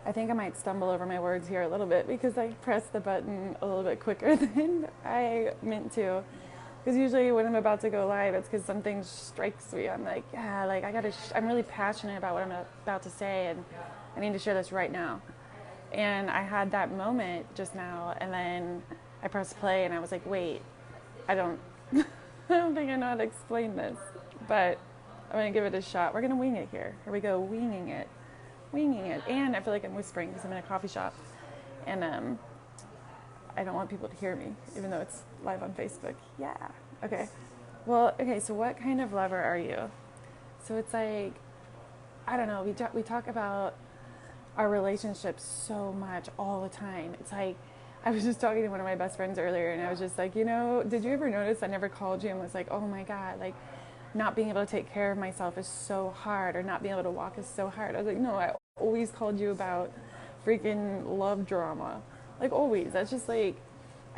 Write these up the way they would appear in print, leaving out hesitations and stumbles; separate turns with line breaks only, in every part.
I think I might stumble over my words here a little bit because I pressed the button a little bit quicker than I meant to. Because usually when I'm about to go live, it's because something strikes me. I'm like, yeah, like I'm really passionate about what I'm about to say, and I need to share this right now. And I had that moment just now, and then I pressed play, and I was like, wait, I don't, I don't think I know how to explain this, but I'm gonna give it a shot. We're gonna wing it here. Here we go, winging it. And I feel like I'm whispering because I'm in a coffee shop, and I don't want people to hear me, even though it's live on Facebook. Yeah. Okay. Well, okay. So, what kind of lover are you? So it's like, I don't know. We talk about our relationships so much all the time. It's like, I was just talking to one of my best friends earlier, and I was just like, did you ever notice I never called you and was like, oh my God, like, not being able to take care of myself is so hard, or not being able to walk is so hard. I was like, no, I always called you about freaking love drama. Like, always. That's just like,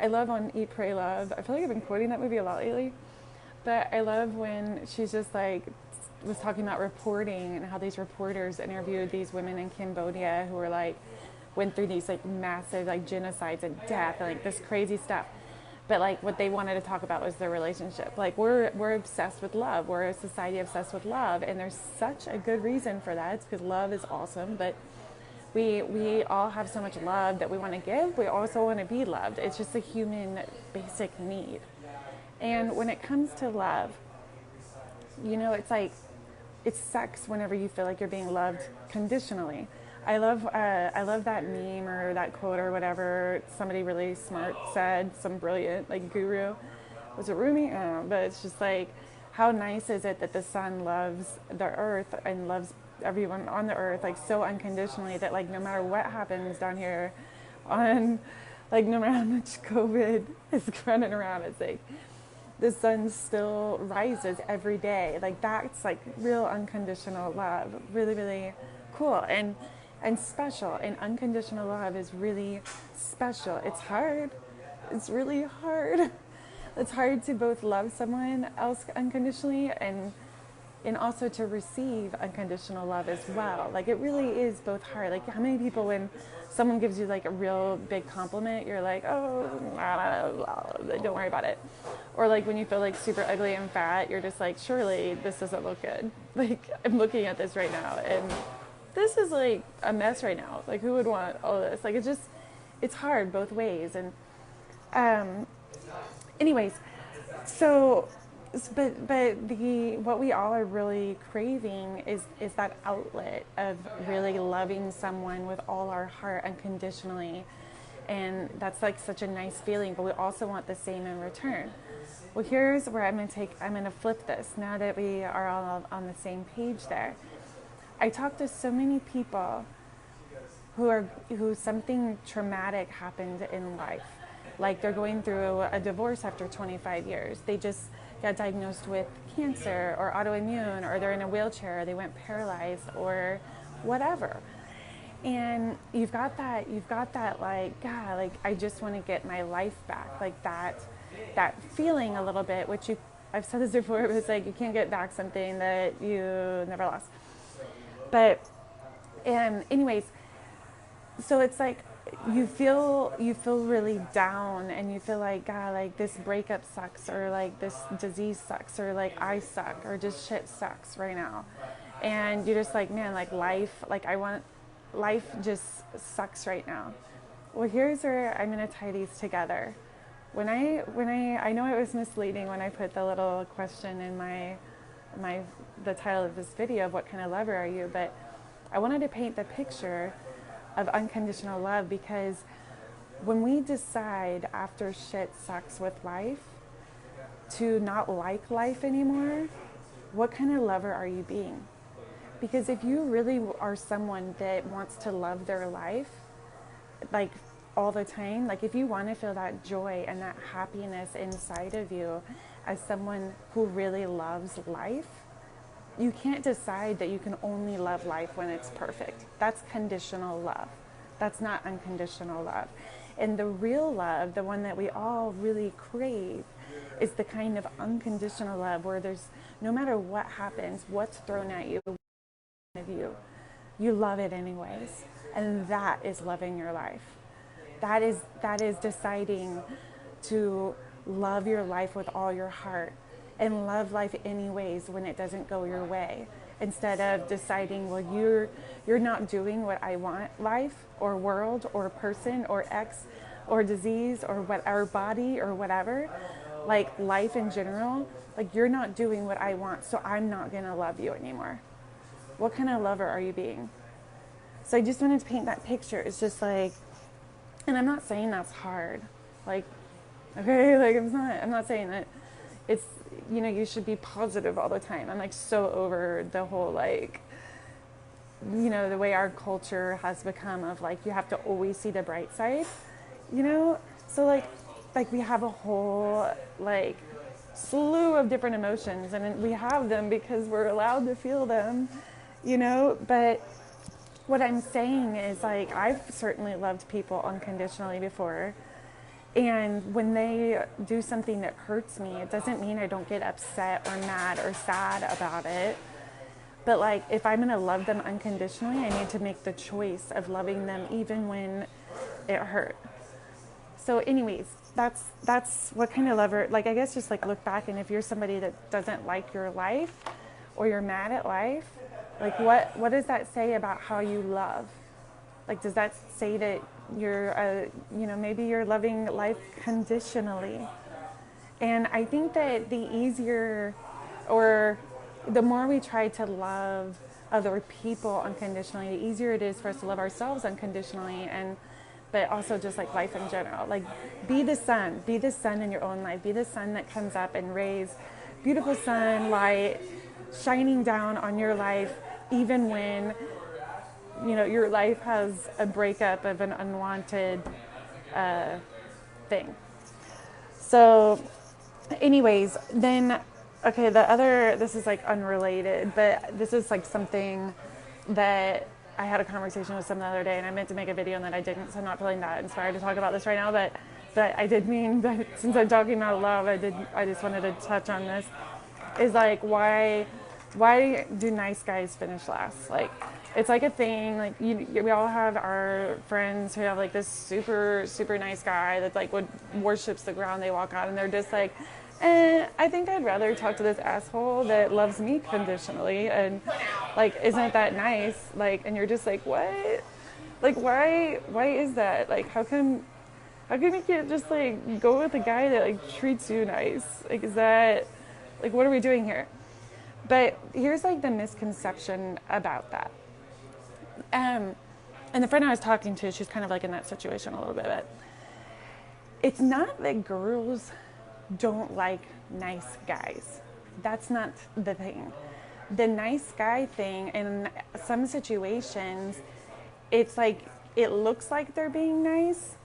I love on Eat, Pray, Love. I feel like I've been quoting that movie a lot lately. But I love when she's just like, was talking about reporting and how these reporters interviewed these women in Cambodia who were like, went through these like massive like genocides and death and like this crazy stuff. But like what they wanted to talk about was their relationship. Like we're obsessed with love. We're a society obsessed with love, and there's such a good reason for that. It's because love is awesome, but we all have so much love that we want to give. We also want to be loved. It's just a human basic need. And when it comes to love, it's like it sucks whenever you feel like you're being loved conditionally. I love that meme or that quote or whatever somebody really smart said, some brilliant like guru. Was it Rumi? I don't know, but it's just like, how nice is it that the sun loves the earth and loves everyone on the earth like so unconditionally that like no matter what happens down here on like no matter how much COVID is running around, it's like the sun still rises every day. Like that's like real unconditional love. Really, really cool and special. And unconditional love is really special. It's hard. It's really hard. It's hard to both love someone else unconditionally and also to receive unconditional love as well. Like it really is both hard. Like how many people when someone gives you like a real big compliment, you're like, oh, don't worry about it. Or like when you feel like super ugly and fat, you're just like, surely this doesn't look good. Like I'm looking at this right now and this is like a mess right now. Like who would want all this? Like it's hard both ways. And um, anyways, so but the what we all are really craving is that outlet of really loving someone with all our heart unconditionally, and that's like such a nice feeling, but we also want the same in return. Well, here's where I'm going to flip this now that we are all on the same page there. I talk to so many people who something traumatic happened in life. Like they're going through a divorce after 25 years. They just got diagnosed with cancer or autoimmune, or they're in a wheelchair, or they went paralyzed or whatever. And you've got that like, God, like I just want to get my life back. Like that feeling a little bit, which I've said this before, but it's like you can't get back something that you never lost. But anyways, so it's like you feel really down, and you feel like, God, like this breakup sucks, or like this disease sucks, or like I suck, or just shit sucks right now. And you're just like, man, like life just sucks right now. Well, here's where I'm going to tie these together. I know it was misleading when I put the little question in the title of this video of what kind of lover are you, but I wanted to paint the picture of unconditional love, because when we decide after shit sucks with life to not like life anymore, what kind of lover are you being? Because if you really are someone that wants to love their life, like all the time, like if you want to feel that joy and that happiness inside of you as someone who really loves life, you can't decide that you can only love life when it's perfect. That's conditional love. That's not unconditional love. And the real love, the one that we all really crave, is the kind of unconditional love where there's no matter what happens, what's thrown at you, of you, you love it anyways. And that is loving your life. That is deciding to love your life with all your heart and love life anyways when it doesn't go your way. Instead of deciding, well, you're not doing what I want, life or world or person or ex or disease or what, our body or whatever, like life in general, like you're not doing what I want, so I'm not gonna love you anymore. What kind of lover are you being? So I just wanted to paint that picture. It's just like, and I'm not saying that's hard. Like, okay, like I'm not saying that it's, you know, you should be positive all the time. I'm like so over the whole like, you know, the way our culture has become of like, you have to always see the bright side, you know? So like we have a whole like slew of different emotions, and we have them because we're allowed to feel them, you know? But what I'm saying is like, I've certainly loved people unconditionally before. And when they do something that hurts me, it doesn't mean I don't get upset or mad or sad about it. But like, if I'm gonna love them unconditionally, I need to make the choice of loving them even when it hurt. So anyways, that's what kind of lover, like I guess just like look back, and if you're somebody that doesn't like your life or you're mad at life, like what does that say about how you love? Like, does that say that you're, you know, maybe you're loving life conditionally? And I think that the easier, or the more we try to love other people unconditionally, the easier it is for us to love ourselves unconditionally, and but also just like life in general. Like, be the sun in your own life. Be the sun that comes up and rays beautiful sunlight shining down on your life, even when, you know, your life has a breakup of an unwanted thing. So anyways, then, okay, this is like unrelated, but this is like something that I had a conversation with someone the other day, and I meant to make a video and then I didn't, so I'm not feeling that inspired to talk about this right now, but I did mean that since I'm talking about love, I just wanted to touch on this, is like, why do nice guys finish last? Like, it's like a thing, like we all have our friends who have like this super, super nice guy that's like worships the ground they walk on, and they're just like, I think I'd rather talk to this asshole that loves me conditionally and like isn't that nice, like, and you're just like, what? Like, why is that? Like, how come you can't just like go with a guy that like treats you nice? Like, is that, like, what are we doing here? But here's like the misconception about that. And the friend I was talking to, she's kind of like in that situation a little bit, but it's not that girls don't like nice guys. That's not the thing. The nice guy thing, in some situations, it's like, it looks like they're being nice,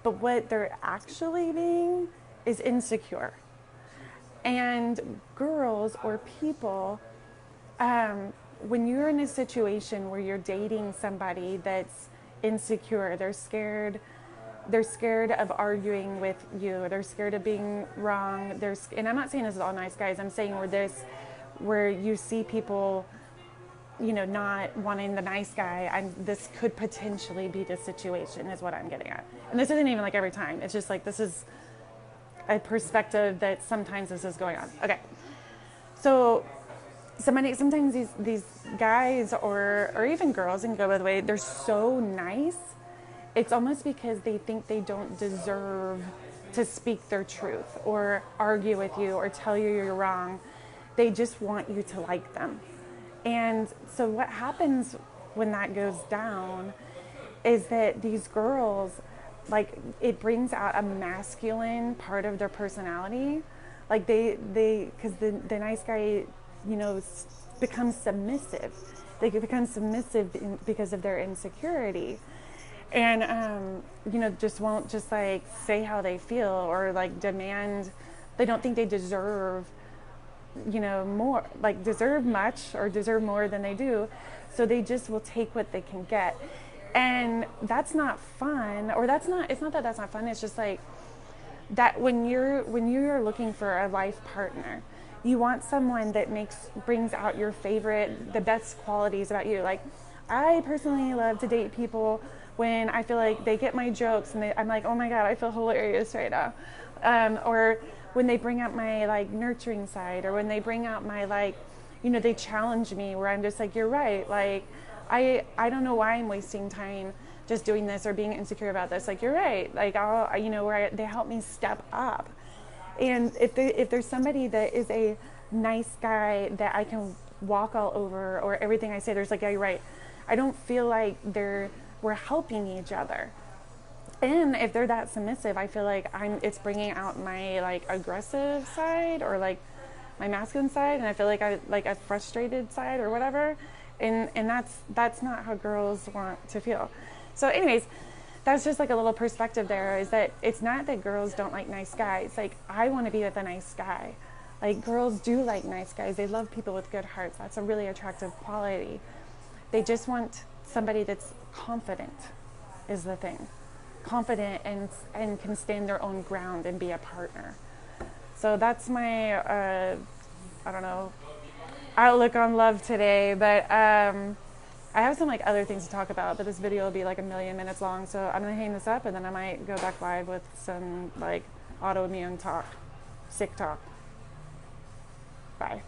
but what they're actually being is insecure. And girls or people, when you're in a situation where you're dating somebody that's insecure, they're scared of arguing with you, they're scared of being wrong, and I'm not saying this is all nice guys, I'm saying where you see people, you know, not wanting the nice guy, and this could potentially be the situation, is what I'm getting at. And this isn't even like every time, it's just like, this is a perspective that sometimes this is going on. Okay, so sometimes these guys or even girls, and go by the way, they're so nice, it's almost because they think they don't deserve to speak their truth or argue with you or tell you you're wrong. They just want you to like them. And so what happens when that goes down is that these girls, like, it brings out a masculine part of their personality. Like because the nice guy, you know, becomes submissive. They become submissive because of their insecurity. And, you know, just won't just like say how they feel or like demand, they don't think they deserve, you know, more, like deserve much or deserve more than they do. So they just will take what they can get. And that's not fun, or it's not that that's not fun. It's just like that when you're looking for a life partner, you want someone that brings out your favorite, the best qualities about you. Like, I personally love to date people when I feel like they get my jokes and I'm like, oh my God, I feel hilarious right now. Or when they bring out my like nurturing side, or when they bring out my like, you know, they challenge me where I'm just like, you're right. Like, I don't know why I'm wasting time just doing this or being insecure about this. Like, you're right. Like, you know, they help me step up. And if there's somebody that is a nice guy that I can walk all over, or everything I say, there's like, yeah, you're right. I don't feel like we're helping each other. And if they're that submissive, I feel like it's bringing out my like aggressive side, or like my masculine side, and I feel like I like a frustrated side or whatever. And that's not how girls want to feel. So anyways, that's just like a little perspective there, is that it's not that girls don't like nice guys. Like, I want to be with a nice guy. Like, girls do like nice guys. They love people with good hearts. That's a really attractive quality. They just want somebody that's confident, is the thing. Confident and can stand their own ground and be a partner. So that's my, I don't know, outlook on love today. But I have some like other things to talk about, but this video will be like 1,000,000 minutes long. So I'm gonna hang this up, and then I might go back live with some like autoimmune talk, sick talk. Bye.